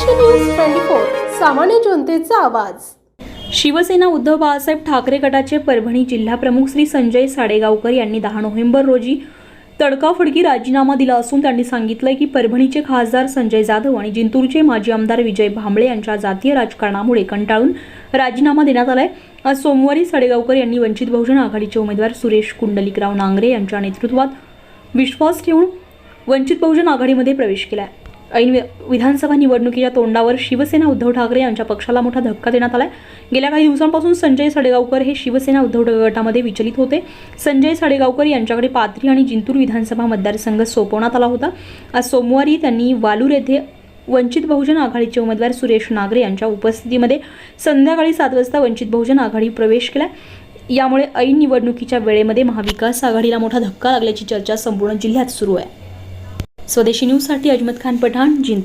स्वदेशी न्यूज 24 सामान्य जनतेचा आवाज। शिवसेना उद्धव बाळासाहेब ठाकरे गटाचे परभणी जिल्हाप्रमुख श्री संजय साडेगावकर यांनी 10 नोव्हेंबर रोजी तडकाफडकी राजीनामा दिला असून त्यांनी सांगितले की परभणीचे खासदार संजय जाधव आणि जिंतूरचे माजी आमदार विजय भांबळे यांच्या जातीय राजकारणामुळे कंटाळून राजीनामा देण्यात आलाय। आज सोमवारी साडेगावकर यांनी वंचित बहुजन आघाडीचे उमेदवार सुरेश कुंडलिकराव नांगरे यांच्या नेतृत्वात विश्वास ठेवून वंचित बहुजन आघाडीमध्ये प्रवेश केला। ऐन विधानसभा निवडणुकीच्या तोंडावर शिवसेना उद्धव ठाकरे यांच्या पक्षाला मोठा धक्का देण्यात आलाय। गेल्या काही दिवसांपासून संजय साडेगावकर हे शिवसेना उद्धव गटामध्ये विचलित होते। संजय साडेगावकर यांच्याकडे पाथरी आणि जिंतूर विधानसभा मतदारसंघ सोपवण्यात आला होता। आज सोमवारी त्यांनी वालूर येथे वंचित बहुजन आघाडीचे उमेदवार सुरेश नागरे यांच्या उपस्थितीमध्ये संध्याकाळी 7 वाजता वंचित बहुजन आघाडी प्रवेश केला। यामुळे ऐन निवडणुकीच्या वेळेमध्ये महाविकास आघाडीला मोठा धक्का लागल्याची चर्चा संपूर्ण जिल्ह्यात सुरू आहे। स्वदेशी न्यूजसाठी अजमत खान पठाण, जिंतूर।